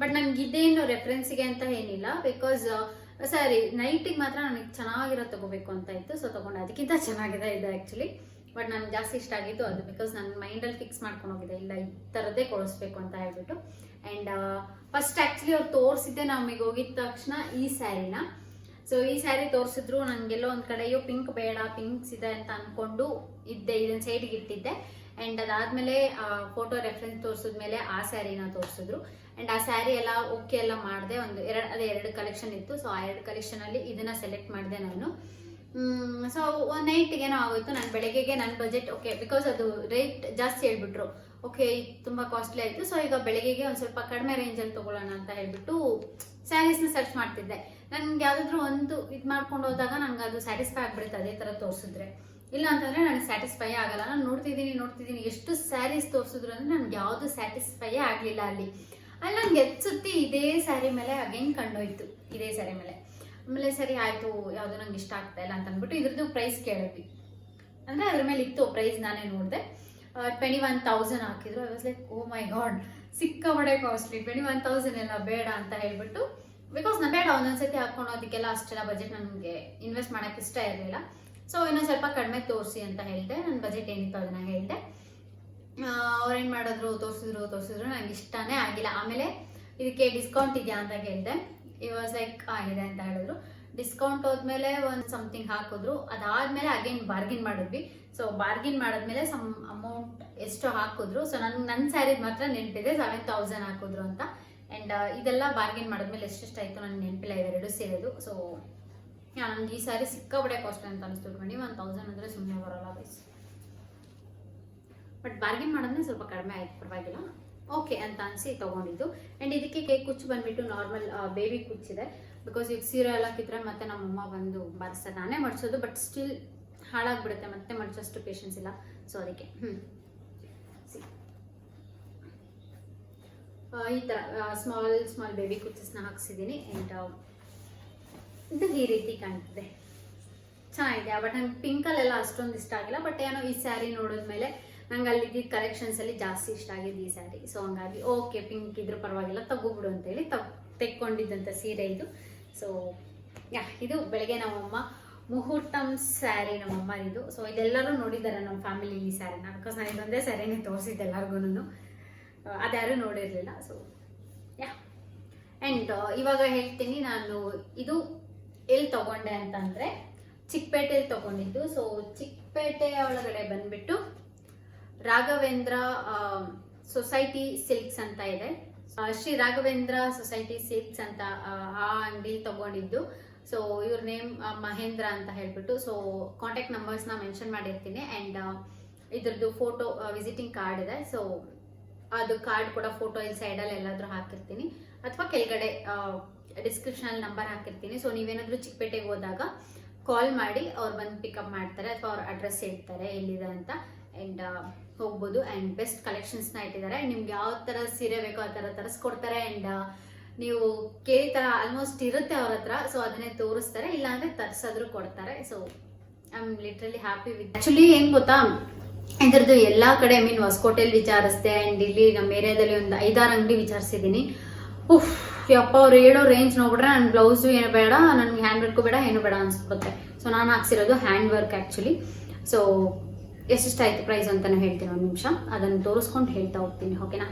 ಬಟ್ ನನಗೆ ಇದೇನು ರೆಫರೆನ್ಸಿಗೆ ಅಂತ ಏನಿಲ್ಲ, ಬಿಕಾಸ್ ಸ್ಯಾರಿ ನೈಟಿಗೆ ಮಾತ್ರ ನನಗೆ ಚೆನ್ನಾಗಿರೋ ತೊಗೋಬೇಕು ಅಂತ ಇತ್ತು. ಸೊ ತೊಗೊಂಡೆ. ಅದಕ್ಕಿಂತ ಚೆನ್ನಾಗಿದೆ ಇದು ಆ್ಯಕ್ಚುಲಿ. ಬಟ್ ನನಗೆ ಜಾಸ್ತಿ ಇಷ್ಟ ಆಗಿತ್ತು ಅದು, ಬಿಕಾಸ್ ನನ್ನ ಮೈಂಡಲ್ಲಿ ಫಿಕ್ಸ್ ಮಾಡ್ಕೊಂಡು ಹೋಗಿದೆ, ಇಲ್ಲ ಈ ಥರದ್ದೇ ಕೊಡಿಸ್ಬೇಕು ಅಂತ ಹೇಳ್ಬಿಟ್ಟು. ಆ್ಯಂಡ್ ಫಸ್ಟ್ ಆ್ಯಕ್ಚುಲಿ ಅವ್ರು ತೋರಿಸಿದ್ದೆ ನಮಗೆ ಹೋಗಿದ ತಕ್ಷಣ ಈ ಸ್ಯಾರಿನ. ಸೊ ಈ ಸ್ಯಾರಿ ತೋರಿಸಿದ್ರು, ನನಗೆಲ್ಲೋ ಒಂದು ಕಡೆಯೋ ಪಿಂಕ್ ಬೇಡ, ಪಿಂಕ್ಸ್ ಇದೆ ಅಂತ ಅಂದ್ಕೊಂಡು ಇದ್ದೆ, ಇದನ್ನ ಸೈಡ್ಗೆ ಇಟ್ಟಿದ್ದೆ. ಆ್ಯಂಡ್ ಅದಾದಮೇಲೆ ಫೋಟೋ ರೆಫರೆನ್ಸ್ ತೋರಿಸಿದ್ಮೇಲೆ ಆ ಸ್ಯಾರಿನ ತೋರಿಸಿದ್ರು. ಆ್ಯಂಡ್ ಆ ಸ್ಯಾರಿ ಎಲ್ಲ ಓಕೆ ಎಲ್ಲ ಮಾಡಿದೆ. ಎರಡು ಕಲೆಕ್ಷನ್ ಇತ್ತು. ಸೊ ಆ 2 ಕಲೆಕ್ಷನಲ್ಲಿ ಇದನ್ನು ಸೆಲೆಕ್ಟ್ ಮಾಡಿದೆ ನಾನು. ಸೊ ನೈಟ್ಗೇನೋ ಆಗೋಯ್ತು. ನಾನು ಬೆಳಗ್ಗೆಗೆ ನನ್ನ ಬಜೆಟ್ ಓಕೆ, ಬಿಕಾಸ್ ಅದು ರೇಟ್ ಜಾಸ್ತಿ ಹೇಳ್ಬಿಟ್ರು. ಓಕೆ, ತುಂಬ ಕಾಸ್ಟ್ಲಿ ಆಯಿತು. ಸೊ ಈಗ ಬೆಳಗ್ಗೆಗೆ ಒಂದು ಸ್ವಲ್ಪ ಕಡಿಮೆ ರೇಂಜಲ್ಲಿ ತೊಗೊಳ್ಳೋಣ ಅಂತ ಹೇಳ್ಬಿಟ್ಟು ಸ್ಯಾರೀಸ್ನ ಸರ್ಚ್ ಮಾಡ್ತಿದ್ದೆ. ನನಗೆ ಯಾವುದಾದ್ರೂ ಒಂದು ಇದು ಮಾಡ್ಕೊಂಡು ಹೋದಾಗ ನನಗೆ ಅದು ಸ್ಯಾಟಿಸ್ಫೈ ಆಗಿಬಿಡುತ್ತೆ ಅದೇ ಥರ ತೋರಿಸಿದ್ರೆ. ಇಲ್ಲ ಅಂತಂದರೆ ನನಗೆ ಸ್ಯಾಟಿಸ್ಫೈ ಆಗಲ್ಲ. ನಾನು ನೋಡ್ತಿದ್ದೀನಿ ಎಷ್ಟು ಸ್ಯಾರೀಸ್ ತೋರಿಸಿದ್ರು ಅಂದರೆ ನನಗೆ ಯಾವುದು ಸ್ಯಾಟಿಸ್ಫೈಯೇ ಆಗಲಿಲ್ಲ ಅಲ್ಲಿ ನನಗೆ ಎತ್ಸುತ್ತಿ ಇದೇ ಸ್ಯಾರಿ ಮೇಲೆ ಅಗೇನ್ ಕಂಡೋಯ್ತು, ಇದೇ ಸ್ಯಾರಿ ಮೇಲೆ. ಆಮೇಲೆ ಸರಿ ಆಯಿತು, ಯಾವುದೋ ನಂಗೆ ಇಷ್ಟ ಆಗ್ತಾ ಇಲ್ಲ ಅಂತ ಅಂದ್ಬಿಟ್ಟು ಇದ್ರದ್ದು ಪ್ರೈಸ್ ಕೇಳಿದ್ವಿ. ಅಂದರೆ ಅದ್ರ ಮೇಲೆ ಇತ್ತು ಪ್ರೈಸ್, ನಾನೇ ನೋಡಿದೆ 21,000 ಹಾಕಿದ್ರು. I was like oh my God, ಸಿಕ್ಕಾಬಡೆ ಕಾಸ್ಟ್ಲಿ, 21,000 ಎಲ್ಲ ಬೇಡ ಅಂತ ಹೇಳ್ಬಿಟ್ಟು, ಬಿಕಾಸ್ ನಾನು ಬೇಡ ಒಂದೊಂದ್ಸತಿ ಹಾಕ್ಕೊಳೋದಕ್ಕೆಲ್ಲ ಅಷ್ಟೆಲ್ಲ ಬಜೆಟ್ ನನಗೆ ಇನ್ವೆಸ್ಟ್ ಮಾಡೋಕ್ಕೆ ಇಷ್ಟ ಇರಲಿಲ್ಲ. ಸೊ ಇನ್ನೂ ಸ್ವಲ್ಪ ಕಡಿಮೆ ತೋರಿಸಿ ಅಂತ ಹೇಳಿದೆ. ನನ್ನ ಬಜೆಟ್ ಏನಿತ್ತು ಅದನ್ನು ಹೇಳಿದೆ. ಅವ್ರೇನು ಮಾಡಿದ್ರು, ತೋರಿಸಿದ್ರು ನನಗೆ ಇಷ್ಟನೇ ಆಗಿಲ್ಲ. ಆಮೇಲೆ ಇದಕ್ಕೆ ಡಿಸ್ಕೌಂಟ್ ಇದೆಯಾ ಅಂತ ಕೇಳಿದೆ. ಇಟ್ ವಾಸ್ ಲೈಕ್ ಇದೆ ಅಂತ ಹೇಳಿದ್ರು. ಡಿಸ್ಕೌಂಟ್ ಹೋದ್ಮೇಲೆ ಒಂದು ಸಮಥಿಂಗ್ ಹಾಕಿದ್ರು. ಅದಾದ್ಮೇಲೆ ಅಗೇನ್ ಬಾರ್ಗಿನ್ ಮಾಡಿದ್ವಿ. ಸೊ ಬಾರ್ಗಿನ್ ಮಾಡಿದ್ಮೇಲೆ ಸಮ್ ಅಮೌಂಟ್ ಎಷ್ಟು ಹಾಕಿದ್ರು. ಸೊ ನನ್ನ ಸ್ಯಾರಿದ್ ಮಾತ್ರ ನೆನಪಿದೆ 7,000 ಹಾಕಿದ್ರು ಅಂತ. ಆ್ಯಂಡ್ ಇದೆಲ್ಲ ಬಾರ್ಗಿನ್ ಮಾಡಿದ್ಮೇಲೆ ಎಷ್ಟೆಷ್ಟಾಯಿತು ನನಗೆ ನೆನಪಿಲ್ಲ, ಇವೆರಡು ಸೇರೋದು. ಸೊ ನನಗೆ ಈ ಸ್ಯಾರಿ ಸಿಕ್ಕಾಬಡೆ ಕಾಸ್ಟ್ಲಿ ಅಂತ ಅನಿಸ್ತು. 21,000 ಅಂದರೆ ಸುಮ್ಮನೆ ಬರೋಲ್ಲ ಗೈಸ್. ಬಟ್ ಬಾರ್ಗಿನ್ ಮಾಡಿದ್ಮೇಲೆ ಸ್ವಲ್ಪ ಕಡಿಮೆ ಆಯಿತು, ಪರವಾಗಿಲ್ಲ, ಓಕೆ ಅಂತ ಅನಿಸಿ ತೊಗೊಂಡಿದ್ದು. ಆ್ಯಂಡ್ ಇದಕ್ಕೆ ಕೇಕ್ ಕುಚ್ಚು ಬಂದುಬಿಟ್ಟು ನಾರ್ಮಲ್ ಬೇಬಿ ಕುಚ್ಚಿದೆ. ಬಿಕಾಸ್ ಈಗ ಸೀರೆ ಎಲ್ಲ ಕಿತ್ತರೆ ಮತ್ತೆ ನಮ್ಮಮ್ಮ ಬಂದು ಬಾರಿಸ್ತಾರೆ. ನಾನೇ ಮಡಿಸೋದು, ಬಟ್ ಸ್ಟಿಲ್ ಹಾಳಾಗ್ಬಿಡುತ್ತೆ, ಮತ್ತೆ ಮಡಿಸೋಷ್ಟು ಪೇಷನ್ಸ್ ಇಲ್ಲ. ಸೊ ಅದಕ್ಕೆ ಈ ಥರ ಸ್ಮಾಲ್ ಬೇಬಿ ಕುಚ್ಚಸ್ನ ಹಾಕ್ಸಿದ್ದೀನಿ. ಆ್ಯಂಡ್ ಇದು ಈ ರೀತಿ ಕಾಣ್ತಿದೆ, ಚೆನ್ನಾಗಿದೆ. ಬಟ್ ನಂಗೆ ಪಿಂಕಲ್ಲೆಲ್ಲ ಅಷ್ಟೊಂದು ಇಷ್ಟ ಆಗಿಲ್ಲ. ಬಟ್ ಏನೋ ಈ ಸ್ಯಾರಿ ನೋಡಿದ್ಮೇಲೆ ನಂಗೆ ಅಲ್ಲಿ ಕಲೆಕ್ಷನ್ಸಲ್ಲಿ ಜಾಸ್ತಿ ಇಷ್ಟ ಆಗಿದೆ ಈ ಸ್ಯಾರಿ. ಸೊ ಹಂಗಾಗಿ ಓಕೆ, ಪಿಂಕ್ ಇದ್ರೂ ಪರವಾಗಿಲ್ಲ ತಗೋಬಿಡು ಅಂತೇಳಿ ತೆಕ್ಕೊಂಡಿದ್ದಂಥ ಸೀರೆ ಇದು. ಸೊ ಇದು ಬೆಳಗ್ಗೆ ನಮ್ಮಮ್ಮ ಮುಹೂರ್ತಂ ಸ್ಯಾರಿ ನಮ್ಮಮ್ಮ ಇದು. ಸೊ ಇದೆಲ್ಲರೂ ನೋಡಿದ್ದಾರೆ ನಮ್ಮ ಫ್ಯಾಮಿಲಿ ಈ ಸ್ಯಾರಿನ. ಬಿಕಾಸ್ ನಾನು ಇದೊಂದೇ ಸ್ಯಾರಿನೇ ತೋರಿಸಿದ್ದೆ ಎಲ್ಲರಿಗೂ, ಅದ್ಯಾರೂ ನೋಡಿರಲಿಲ್ಲ. ಸೊ ಆ್ಯಂಡ್ ಇವಾಗ ಹೇಳ್ತೀನಿ ನಾನು ಇದು ಎಲ್ಲಿ ತೊಗೊಂಡೆ ಅಂತಂದರೆ ಚಿಕ್ಕಪೇಟೆಯಲ್ಲಿ ತೊಗೊಂಡಿದ್ದು. ಸೊ ಚಿಕ್ಕಪೇಟೆ ಒಳಗಡೆ ಬಂದುಬಿಟ್ಟು ರಾಘವೇಂದ್ರ ಸೊಸೈಟಿ ಸಿಲ್ಕ್ಸ್ ಅಂತ ಇದೆ. ಶ್ರೀ ರಾಘವೇಂದ್ರ ಸೊಸೈಟಿ ಸಿಲ್ಕ್ಸ್ ಅಂತ ಆ ಅಂಗಡಿ ತಗೊಂಡಿದ್ದು. ಸೊ ಇವ್ರ ನೇಮ್ ಮಹೇಂದ್ರ ಅಂತ ಹೇಳ್ಬಿಟ್ಟು. ಸೊ ಕಾಂಟ್ಯಾಕ್ಟ್ ನಂಬರ್ಸ್ನ ಮೆನ್ಷನ್ ಮಾಡಿರ್ತೀನಿ. ಆ್ಯಂಡ್ ಇದ್ರದ್ದು ಫೋಟೋ ವಿಸಿಟಿಂಗ್ ಕಾರ್ಡ್ ಇದೆ. ಸೊ ಅದು ಕಾರ್ಡ್ ಕೂಡ ಫೋಟೋ ಇಲ್ಲಿ ಸೈಡಲ್ಲಿ ಎಲ್ಲಾದರೂ ಹಾಕಿರ್ತೀನಿ, ಅಥವಾ ಕೆಳಗಡೆ ಡಿಸ್ಕ್ರಿಪ್ಷನಲ್ಲಿ ನಂಬರ್ ಹಾಕಿರ್ತೀನಿ. ಸೊ ನೀವೇನಾದರೂ ಚಿಕ್ಕಪೇಟೆಗೆ ಹೋದಾಗ ಕಾಲ್ ಮಾಡಿ ಅವ್ರು ಬಂದು ಪಿಕಪ್ ಮಾಡ್ತಾರೆ, ಅಥವಾ ಅವ್ರ ಅಡ್ರೆಸ್ ಹೇಳ್ತಾರೆ ಎಲ್ಲಿದೆ ಅಂತ. ಆ್ಯಂಡ್ ಹೋಗ್ಬೋದು. ಆ್ಯಂಡ್ ಬೆಸ್ಟ್ ಕಲೆಕ್ಷನ್ಸ್ನ ಇಟ್ಟಿದ್ದಾರೆ. ನಿಮ್ಗೆ ಯಾವ ಥರ ಸೀರೆ ಬೇಕೋ ಆ ಥರ ತರಿಸ್ಕೊಡ್ತಾರೆ. ಆ್ಯಂಡ್ ನೀವು ಕೇಳಿ ಥರ ಆಲ್ಮೋಸ್ಟ್ ಇರುತ್ತೆ ಅವ್ರ ಹತ್ರ. ಸೊ ಅದನ್ನೇ ತೋರಿಸ್ತಾರೆ, ಇಲ್ಲಾಂದರೆ ತರಿಸಾದ್ರೂ ಕೊಡ್ತಾರೆ. So I am literally happy with. Actually ಏನು ಗೊತ್ತಾ, ಇದರದ್ದು ಎಲ್ಲ ಕಡೆ ಐ ಮೀನ್ ಹೊಸಕೋಟೆಯಲ್ಲಿ ವಿಚಾರಿಸ್ದೆ. ಆ್ಯಂಡ್ ಇಲ್ಲಿ ನಮ್ಮ ಏರಿಯಾದಲ್ಲಿ ಒಂದು 5-6 ಅಂಗಡಿ ವಿಚಾರಿಸಿದ್ದೀನಿ. ಯಪ್ಪ, ಅವ್ರು ಹೇಳೋ ರೇಂಜ್ ನೋಡ್ಬಿಟ್ರೆ ನನ್ನ ಬ್ಲೌಸು ಏನು ಬೇಡ, ನನಗೆ ಹ್ಯಾಂಡ್ ವರ್ಕು ಬೇಡ, ಏನು ಬೇಡ ಅನ್ಸ್ಬಿಡುತ್ತೆ. ಸೊ ನಾನು ಹಾಕ್ಸಿರೋದು ಹ್ಯಾಂಡ್ ವರ್ಕ್ ಆ್ಯಕ್ಚುಲಿ. ಸೊ ಎಷ್ಟೆಷ್ಟಾಯಿತು ಪ್ರೈಸ್ ಅಂತಲೂ ಹೇಳ್ತೀನಿ, ಒಂದು ನಿಮಿಷ ಅದನ್ನು ತೋರಿಸ್ಕೊಂಡು ಹೇಳ್ತಾ ಹೋಗ್ತೀನಿ, ಓಕೆನಾ?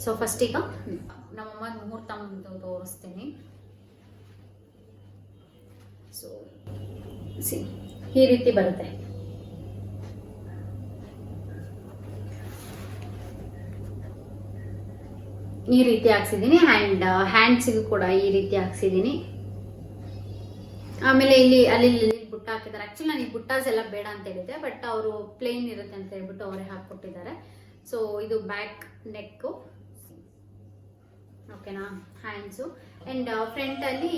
ಸೊ ಫಸ್ಟ್ ಈಗ ನಮ್ಮಮ್ಮ ಮುಹೂರ್ತ ತೋರಿಸ್ತೀನಿ. ಸೊ ಈ ರೀತಿ ಬರುತ್ತೆ. ಈ ರೀತಿ ಹಾಕ್ಸಿದ್ದೀನಿ. ಆ್ಯಂಡ್ ಹ್ಯಾಂಡ್ಸಿಗೂ ಕೂಡ ಈ ರೀತಿ ಹಾಕ್ಸಿದ್ದೀನಿ. ಆಮೇಲೆ ಅಲ್ಲಿ ಬುಟ್ಟ ಹಾಕಿದ್ದಾರೆ. ಆ್ಯಕ್ಚುಲಿ ನಾನು ಈ ಬುಟ್ಟಾಸ್ ಎಲ್ಲ ಬೇಡ ಅಂತ ಹೇಳಿದ್ದೆ, ಬಟ್ ಅವರು ಪ್ಲೇನ್ ಇರುತ್ತೆ ಅಂತ ಹೇಳ್ಬಿಟ್ಟು ಅವರೇ ಹಾಕ್ಕೊಟ್ಟಿದ್ದಾರೆ. ಸೊ ಇದು ಬ್ಯಾಕ್ ನೆಕ್ಕು, ಓಕೆನಾ? ಹ್ಯಾಂಡ್ಸು ಆ್ಯಂಡ್ ಫ್ರಂಟಲ್ಲಿ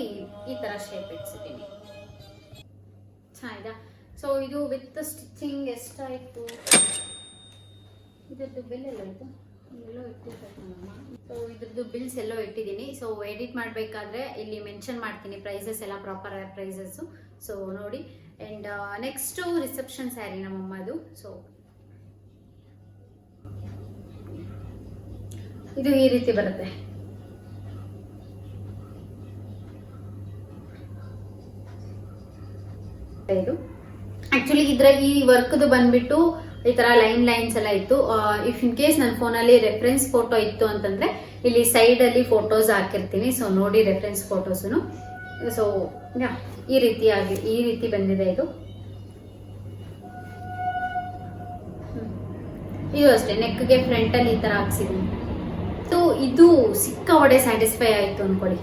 ಈ ಥರ ಶೇಪ್ ಇಟ್ಸಿದ್ದೀನಿ. ಚೆನ್ನಾಗಿದೆ. ಸೊ ಇದು ವಿತ್ ಸ್ಟಿಚಿಂಗ್ ಎಷ್ಟಾಯಿತು, ಇದರದ್ದು ಬಿಲ್ ಎಲ್ಲ ಆಯಿತು, ಎಲ್ಲೋ ಇಟ್ಟಿರ್ಬೇಕು. ಸೊ ಇದ್ರದ್ದು ಬಿಲ್ಸ್ ಎಲ್ಲೋ ಇಟ್ಟಿದ್ದೀನಿ. ಸೊ ಎಡಿಟ್ ಮಾಡಬೇಕಾದ್ರೆ ಇಲ್ಲಿ ಮೆನ್ಷನ್ ಮಾಡ್ತೀನಿ ಪ್ರೈಸಸ್ ಎಲ್ಲ, ಪ್ರಾಪರ್ ಪ್ರೈಸಸ್ಸು. ಸೊ ನೋಡಿ. ಆ್ಯಂಡ್ ನೆಕ್ಸ್ಟು ರಿಸೆಪ್ಷನ್ ಸ್ಯಾರಿ ನಮ್ಮಮ್ಮದು. ಸೊ ಇದು ಈ ರೀತಿ ಬರುತ್ತೆ. ಇದು ಆ್ಯಕ್ಚುಲಿ ಈ ವರ್ಕ್ದು ಬಂದ್ಬಿಟ್ಟು ಈ ಥರ ಲೈನ್ಸ್ ಎಲ್ಲ ಇತ್ತು. ಇಫ್ ಇನ್ ಕೇಸ್ ನನ್ನ ಫೋನಲ್ಲಿ ರೆಫರೆನ್ಸ್ ಫೋಟೋ ಇತ್ತು ಅಂತಂದರೆ ಇಲ್ಲಿ ಸೈಡಲ್ಲಿ ಫೋಟೋಸ್ ಹಾಕಿರ್ತೀನಿ. ಸೊ ನೋಡಿ ರೆಫರೆನ್ಸ್ ಫೋಟೋಸು. ಸೊ ಈ ರೀತಿ ಬಂದಿದೆ ಇದು. ಇದು ಅಷ್ಟೇ, ನೆಕ್ಗೆ ಫ್ರಂಟಲ್ಲಿ ಈ ಥರ ಹಾಕ್ಸಿದ್ದೀನಿ. ಇದು ಸಿಕ್ಕಾಪಟ್ಟೆ ಸ್ಯಾಟಿಸ್ಫೈ ಆಯಿತು ಅಂದ್ಕೊಳ್ಳಿ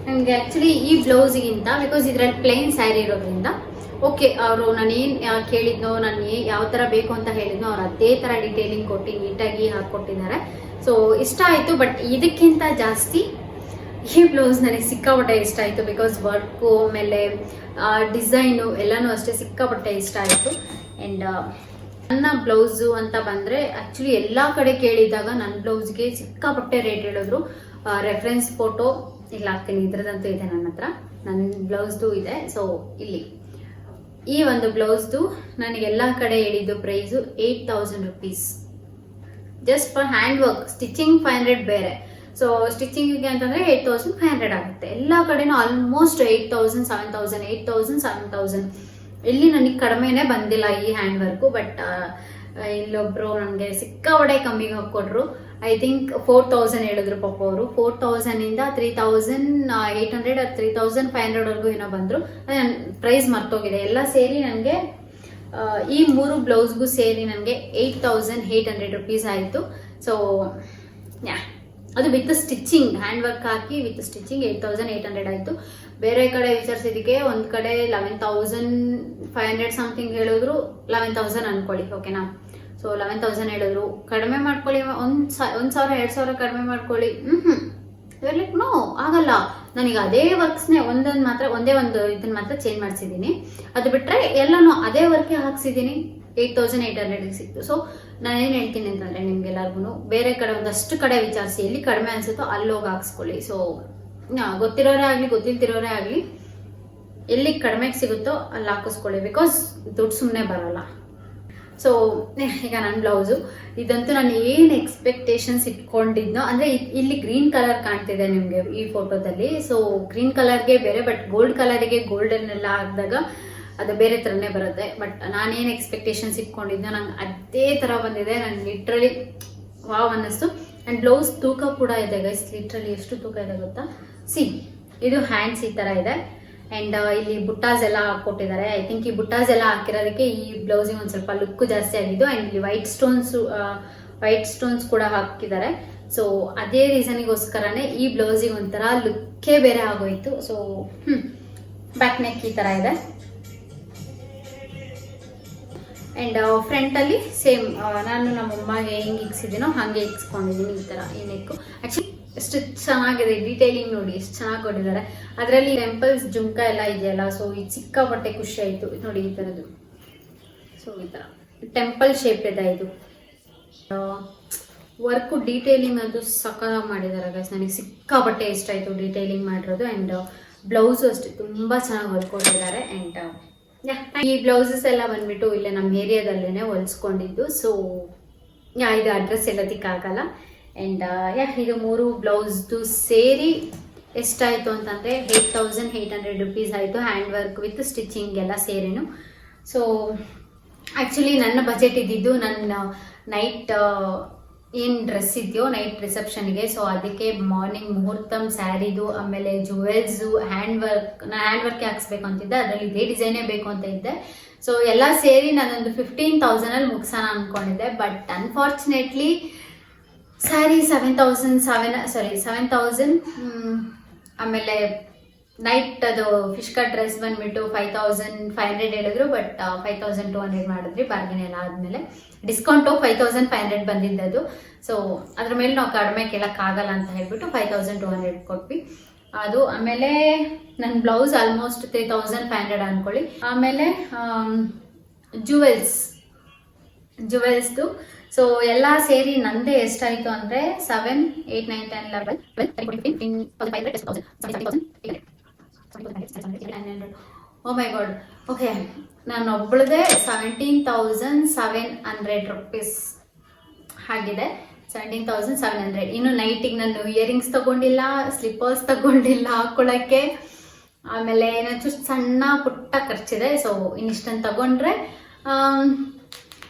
ನನಗೆ. ಆ್ಯಕ್ಚುಲಿ ಈ ಬ್ಲೌಸಿಗಿಂತ, ಬಿಕಾಸ್ ಇದರಲ್ಲಿ ಪ್ಲೇನ್ ಸ್ಯಾರಿ ಇರೋದ್ರಿಂದ ಓಕೆ, ಅವರು ನಾನೇನು ಕೇಳಿದ್ನೋ, ನಾನು ಯಾವ ಥರ ಬೇಕು ಅಂತ ಹೇಳಿದ್ನೋ ಅವ್ರು ಅದೇ ಥರ ಡಿಟೇಲಿಂಗ್ ಕೊಟ್ಟು ನೀಟಾಗಿ ಹಾಕ್ಕೊಟ್ಟಿದ್ದಾರೆ. ಸೊ ಇಷ್ಟ ಆಯಿತು. ಬಟ್ ಇದಕ್ಕಿಂತ ಜಾಸ್ತಿ ಈ ಬ್ಲೌಸ್ ನನಗೆ ಸಿಕ್ಕಾಪಟ್ಟೆ ಇಷ್ಟ ಆಯಿತು. ಬಿಕಾಸ್ ವರ್ಕು ಆಮೇಲೆ ಡಿಸೈನು ಎಲ್ಲನೂ ಅಷ್ಟೇ ಸಿಕ್ಕಾಪಟ್ಟೆ ಇಷ್ಟ ಆಯಿತು. ಆ್ಯಂಡ್ ನನ್ನ ಬ್ಲೌಸು ಅಂತ ಬಂದರೆ ಆ್ಯಕ್ಚುಲಿ ಎಲ್ಲ ಕಡೆ ಕೇಳಿದಾಗ ನನ್ನ ಬ್ಲೌಸ್ಗೆ ಸಿಕ್ಕಾಪಟ್ಟೆ ರೇಟ್ ಹೇಳಿದ್ರು. ರೆಫರೆನ್ಸ್ ಫೋಟೋ ಇಲ್ಲ ಹಾಕ್ತೀನಿ, ಇದ್ರದಂತೂ ಇದೆ ನನ್ನ ಹತ್ರ, ನನ್ನ ಬ್ಲೌಸ್ದು ಇದೆ. ಸೊ ಇಲ್ಲಿ ಈ ಒಂದು ಬ್ಲೌಸ್ದು ನನಗೆಲ್ಲ ಕಡೆ ಹೇಳಿದ್ದು price 8000 rupees just for hand work. Stitching 500 ಬೇರೆ. ಸೊ ಸ್ಟಿಚಿಂಗಿಗೆ ಅಂತಂದರೆ 8500 ಆಗುತ್ತೆ. ಎಲ್ಲ ಕಡೆನೂ ಆಲ್ಮೋಸ್ಟ್ 8000, 7000, 8000, 7000. ಇಲ್ಲಿ ನನಗೆ ಕಡಿಮೆನೇ ಬಂದಿಲ್ಲ ಈ ಹ್ಯಾಂಡ್ ವರ್ಕು. ಬಟ್ ಇಲ್ಲೊಬ್ರು ನನಗೆ ಸಿಕ್ಕಾಪಟ್ಟೆ ಕಮ್ಮಿಗೆ ಹಾಕ್ಕೊಟ್ರು. ಐ ಥಿಂಕ್ 4000 ಹೇಳಿದ್ರು ಪಾಪ ಅವರು. 4000ಇಂದ 3800 or 3500ವರೆಗೂ ಏನೋ ಬಂದರು. ಪ್ರೈಸ್ ಮರ್ತೋಗಿದೆ. ಎಲ್ಲ ಸೇರಿ ನನಗೆ ಈ 3 ಬ್ಲೌಸ್ಗೂ ಸೇರಿ ನನಗೆ 8800 rupees ಆಯಿತು. ಸೊ ಅದು with stitching, hand work hockey with stitching 8800 ಆಯಿತು. ಬೇರೆ ಕಡೆ ವಿಚಾರಿಸಿದ್ದಕ್ಕೆ ಒಂದು ಕಡೆ 11500 ಸಮಥಿಂಗ್ ಹೇಳಿದ್ರು. 11000 ಅನ್ಕೊಳ್ಳಿ, ಓಕೆನಾ. ಸೊ 11000 ಹೇಳಿದ್ರು. ಕಡಿಮೆ ಮಾಡ್ಕೊಳ್ಳಿ, 1000 2000 ಕಡಿಮೆ ಮಾಡ್ಕೊಳ್ಳಿ. ಲೈಕ್ ನೋ, ಆಗಲ್ಲ. ನನಗೆ ಅದೇ ವರ್ಕ್ಸ್ನೇ ಒಂದೇ ಒಂದು ಇದನ್ನ ಮಾತ್ರ ಚೇಂಜ್ ಮಾಡಿಸಿದ್ದೀನಿ. ಅದು ಬಿಟ್ಟರೆ ಎಲ್ಲನೂ ಅದೇ ವರ್ಕೆ ಹಾಕ್ಸಿದ್ದೀನಿ. 8800 ಸಿಕ್ತು. ಸೊ ನಾನೇನು ಹೇಳ್ತೀನಿ ಅಂತಂದರೆ ನಿಮ್ಗೆಲ್ಲರಿಗೂ ಬೇರೆ ಕಡೆ ಒಂದಷ್ಟು ಕಡೆ ವಿಚಾರಿಸಿ ಎಲ್ಲಿ ಕಡಿಮೆ ಅನಿಸುತ್ತೋ ಅಲ್ಲಿ ಹೋಗಿ ಹಾಕ್ಸ್ಕೊಳ್ಳಿ. ಸೊ ಗೊತ್ತಿರೋರೇ ಆಗಲಿ ಗೊತ್ತಿಲ್ತಿರೋರೇ ಆಗಲಿ ಎಲ್ಲಿ ಕಡಿಮೆಗೆ ಸಿಗುತ್ತೋ ಅಲ್ಲಿ ಹಾಕಿಸ್ಕೊಳ್ಳಿ. ಬಿಕಾಸ್ ದುಡ್ಡು ಸುಮ್ಮನೆ ಬರೋಲ್ಲ. ಸೊ ಈಗ ನನ್ನ ಬ್ಲೌಸು ಇದಂತೂ ನಾನು ಏನು ಎಕ್ಸ್ಪೆಕ್ಟೇಷನ್ಸ್ ಇಟ್ಕೊಂಡಿದ್ನೋ, ಅಂದರೆ ಇಲ್ಲಿ ಗ್ರೀನ್ ಕಲರ್ ಕಾಣ್ತಿದೆ ನಿಮಗೆ ಈ ಫೋಟೋದಲ್ಲಿ. ಸೊ ಗ್ರೀನ್ ಕಲರ್ಗೆ ಬೇರೆ, ಬಟ್ ಗೋಲ್ಡ್ ಕಲರಿಗೆ ಗೋಲ್ಡನ್ನೆಲ್ಲ ಹಾಕಿದಾಗ ಅದು ಬೇರೆ ಥರನೇ ಬರುತ್ತೆ. ಬಟ್ ನಾನೇನು ಎಕ್ಸ್ಪೆಕ್ಟೇಷನ್ಸ್ ಇಟ್ಕೊಂಡಿದ್ನೋ ನಂಗೆ ಅದೇ ಥರ ಬಂದಿದೆ. ನಂಗೆ ಲಿಟ್ರಲಿ ವಾವ್ ಅನ್ನಿಸ್ತು. ಆ್ಯಂಡ್ ಬ್ಲೌಸ್ ತೂಕ ಕೂಡ ಇದೆ ಗೈಸ್. ಲಿಟ್ರಲಿ ಎಷ್ಟು ತೂಕ ಇದೆ ಗೊತ್ತಾ? ಇದು ಹ್ಯಾಂಡ್ಸ್ ಈ ಥರ ಇದೆ. ಆ್ಯಂಡ್ ಇಲ್ಲಿ ಬುಟ್ಟಾಸ್ ಎಲ್ಲ ಹಾಕ್ಕೊಟ್ಟಿದ್ದಾರೆ. ಐ ಥಿಂಕ್ ಈ ಬುಟ್ಟಾಸ್ ಎಲ್ಲ ಹಾಕಿರೋದಕ್ಕೆ ಈ ಬ್ಲೌಸಿಗೆ ಒಂದು ಸ್ವಲ್ಪ ಲುಕ್ಕು ಜಾಸ್ತಿ ಆಗಿದ್ದು. ಆ್ಯಂಡ್ ಇಲ್ಲಿ ವೈಟ್ ಸ್ಟೋನ್ಸ್ ಕೂಡ ಹಾಕಿದ್ದಾರೆ. ಸೊ ಅದೇ ರೀಸನಿಗೋಸ್ಕರನೇ ಈ ಬ್ಲೌಸಿಗೆ ಒಂಥರ ಲುಕ್ಕೇ ಬೇರೆ ಆಗೋಯ್ತು. ಸೊ ಬ್ಯಾಕ್ ನೆಕ್ ಈ ಥರ ಇದೆ. ಆ್ಯಂಡ್ ಫ್ರಂಟಲ್ಲಿ ಸೇಮ್ ನಾನು ನಮ್ಮಮ್ಮಗೆ ಹೆಂಗೆ ಇಕ್ಸಿದ್ದೀನೋ ಹಾಗೆ ಇಕ್ಸ್ಕೊಂಡಿದ್ದೀನಿ ಈ ಥರ ಈ ನೆಕ್ಕು. ಆ್ಯಕ್ಚುಲಿ ಎಷ್ಟು ಚೆನ್ನಾಗಿದೆ, ಡೀಟೇಲಿಂಗ್ ನೋಡಿ ಎಷ್ಟು ಚೆನ್ನಾಗಿ ಕೊಟ್ಟಿದ್ದಾರೆ. ಅದರಲ್ಲಿ ಟೆಂಪಲ್ಸ್ ಜುಮ್ಕ ಎಲ್ಲ ಇದೆಯಲ್ಲ, ಸೊ ಇದು ಸಿಕ್ಕಾಪಟ್ಟೆ ಖುಷಿ ಆಯಿತು. ನೋಡಿ ಈ ಥರದ್ದು. ಸೊ ಈ ಥರ ಟೆಂಪಲ್ ಶೇಪ್ ಇದೆ ಇದು. ವರ್ಕು ಡೀಟೇಲಿಂಗ್ ಅಂತೂ ಸಕ್ಕತ್ತಾಗಿ ಮಾಡಿದ್ದಾರೆ ಗೈಸ್. ನನಗೆ ಸಿಕ್ಕಾಪಟ್ಟೆ ಇಷ್ಟ ಆಯಿತು ಡೀಟೇಲಿಂಗ್ ಮಾಡಿರೋದು. ಆ್ಯಂಡ್ ಬ್ಲೌಸು ಅಷ್ಟೇ ತುಂಬ ಚೆನ್ನಾಗಿ ಹೊಲ್ಕೊಂಡಿದ್ದಾರೆ. ಆ್ಯಂಡ್ ಈ ಬ್ಲೌಸಸ್ ಎಲ್ಲ ಬಂದ್ಬಿಟ್ಟು ಇಲ್ಲೇ ನಮ್ಮ ಏರಿಯಾದಲ್ಲೇ ಹೊಲಿಸ್ಕೊಂಡಿದ್ದು. ಸೊ ಇದು ಅಡ್ರೆಸ್ ಎಲ್ಲದಕ್ಕಾಗಲ್ಲ. ಆ್ಯಂಡ್ ಇದು 3 ಬ್ಲೌಸ್ದು ಸೇರಿ ಎಷ್ಟಾಯಿತು ಅಂತಂದರೆ 8800 rupees ಆಯಿತು. ಹ್ಯಾಂಡ್ ವರ್ಕ್ ವಿತ್ ಸ್ಟಿಚಿಂಗ್ ಎಲ್ಲ ಸೇರಿನು. ಸೊ ಆ್ಯಕ್ಚುಲಿ ನನ್ನ ಬಜೆಟ್ ಇದ್ದಿದ್ದು ನನ್ನ ನೈಟ್ ಏನು ಡ್ರೆಸ್ ಇದೆಯೋ ನೈಟ್ ರಿಸೆಪ್ಷನ್ಗೆ. ಸೊ ಅದಕ್ಕೆ ಮಾರ್ನಿಂಗ್ ಮುಹೂರ್ತಮ್ ಸ್ಯಾರಿದು, ಆಮೇಲೆ ಜುವೆಲ್ಸು, ಹ್ಯಾಂಡ್ ವರ್ಕ್ ಹಾಕ್ಸ್ಬೇಕು ಅಂತಿದ್ದೆ. ಅದರಲ್ಲಿ ಇದೇ ಡಿಸೈನೇ ಬೇಕು ಅಂತ ಇದ್ದೆ. ಸೊ ಎಲ್ಲ ಸೇರಿ ನಾನೊಂದು 15,000 ಮುಗಿಸೋಣ ಅಂದ್ಕೊಂಡಿದ್ದೆ. ಬಟ್ ಅನ್ಫಾರ್ಚುನೇಟ್ಲಿ ಸ್ಯಾರಿ 7,000 ಆಮೇಲೆ ನೈಟ್ ಅದು ಫಿಶ್ ಕಟ್ ಡ್ರೆಸ್ ಬಂದುಬಿಟ್ಟು 5,500 ಹೇಳಿದ್ರು. ಬಟ್ 5,200 ಮಾಡಿದ್ರಿ ಬಾರ್ಗೇನ್ ಎಲ್ಲ ಆದಮೇಲೆ. ಡಿಸ್ಕೌಂಟು 5,500 ಬಂದಿದ್ದದು. ಸೊ ಅದ್ರ ಮೇಲೆ ನಾವು ಕಡಿಮೆ ಕೇಳೋಕ್ಕಾಗಲ್ಲ ಅಂತ ಹೇಳ್ಬಿಟ್ಟು 5,200 ಕೊಟ್ವಿ ಅದು. ಆಮೇಲೆ ನನ್ನ ಬ್ಲೌಸ್ ಆಲ್ಮೋಸ್ಟ್ 3,500 ಅಂದ್ಕೊಳ್ಳಿ. ಆಮೇಲೆ ಜುವೆಲ್ಸ್ದು ಸೊ ಎಲ್ಲ ಸೇರಿ ನಂದೇ ಎಷ್ಟಾಯಿತು ಅಂದರೆ 7, 8, 9, 10, 11, 12, 13, 14, 15, 16, 17,000. ಓ ಮೈ ಗಾಡ್. ಓಕೆ, ನಾನು ಒಬ್ಬಳದೇ 17,700 rupees ಆಗಿದೆ. 17,700. ಇನ್ನು ನೈಟಿಗೆ ನಾನು ಇಯರಿಂಗ್ಸ್ ತಗೊಂಡಿಲ್ಲ, ಸ್ಲಿಪ್ಪರ್ಸ್ ತಗೊಂಡಿಲ್ಲ ಹಾಕ್ಕೊಳ್ಳೋಕ್ಕೆ. ಆಮೇಲೆ ಏನಾದ್ರು ಸಣ್ಣ ಪುಟ್ಟ ಖರ್ಚಿದೆ. ಸೊ ಇನ್ನಿಷ್ಟನ್ನು ತಗೊಂಡ್ರೆ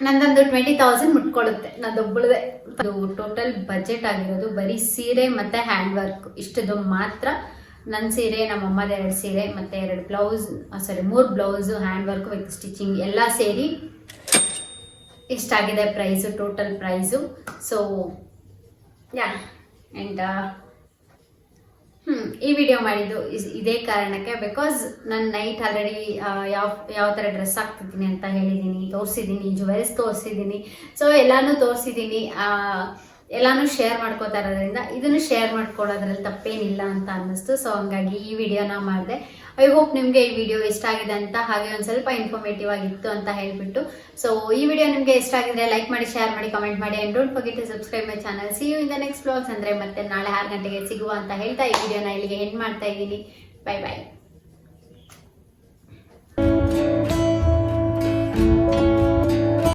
ನಂದೊಂದು 20,000 ಮುಟ್ಕೊಳ್ಳುತ್ತೆ ನಂದೊಬ್ಬಳದೆ. ಅದು ಟೋಟಲ್ ಬಜೆಟ್ ಆಗಿರೋದು ಬರೀ ಸೀರೆ ಮತ್ತು ಹ್ಯಾಂಡ್ ವರ್ಕ್ ಇಷ್ಟದು ಮಾತ್ರ. ನನ್ನ ಸೀರೆ, ನಮ್ಮಮ್ಮದ 2 ಸೀರೆ ಮತ್ತು 3 blouse, hand work with stitching ಎಲ್ಲ ಸೇರಿ ಇಷ್ಟಾಗಿದೆ price, total price. So and ಈ ವಿಡಿಯೋ ಮಾಡಿದ್ದು ಇದೇ ಕಾರಣಕ್ಕೆ. ಬಿಕಾಸ್ ನಾನು ನೈಟ್ ಆಲ್ರೆಡಿ ಯಾವ ಥರ ಡ್ರೆಸ್ ಹಾಕ್ತಿದ್ದೀನಿ ಅಂತ ಹೇಳಿದ್ದೀನಿ, ತೋರಿಸಿದ್ದೀನಿ, ಜುವೆಲ್ಸ್ ತೋರಿಸಿದ್ದೀನಿ. ಸೊ ಎಲ್ಲನೂ ತೋರಿಸಿದ್ದೀನಿ. ಎಲ್ಲಾನು ಶೇರ್ ಮಾಡ್ಕೋತಾ ಇರೋದ್ರಿಂದ ಇದನ್ನು ಶೇರ್ ಮಾಡ್ಕೊಳ್ಳೋದ್ರಲ್ಲಿ ತಪ್ಪೇನಿಲ್ಲ ಅಂತ ಅನ್ನಿಸ್ತು. ಸೊ ಹಂಗಾಗಿ ಈ ವಿಡಿಯೋನ ಮಾಡಿದೆ. ಐ ಹೋಪ್ ನಿಮಗೆ ಈ ವಿಡಿಯೋ ಇಷ್ಟ ಆಗಿದೆ ಅಂತ, ಹಾಗೆ ಒಂದು ಸ್ವಲ್ಪ ಇನ್ಫಾರ್ಮೇಟಿವ್ ಆಗಿತ್ತು ಅಂತ ಹೇಳ್ಬಿಟ್ಟು. ಸೊ ಈ ವಿಡಿಯೋ ನಿಮಗೆ ಇಷ್ಟ ಆಗಿದ್ರೆ ಲೈಕ್ ಮಾಡಿ, ಶೇರ್ ಮಾಡಿ, ಕಮೆಂಟ್ ಮಾಡಿ, and don't forget to subscribe my channel. See you in the next vlogs. ಅಂದರೆ ಮತ್ತೆ ನಾಳೆ 6 ಗಂಟೆಗೆ ಸಿಗುವ ಅಂತ ಹೇಳ್ತಾ ಈ ವಿಡಿಯೋನ ಇಲ್ಲಿಗೆ ಎಂಡ್ ಮಾಡ್ತಾ ಇದ್ದೀನಿ. ಬೈ ಬಾಯ್.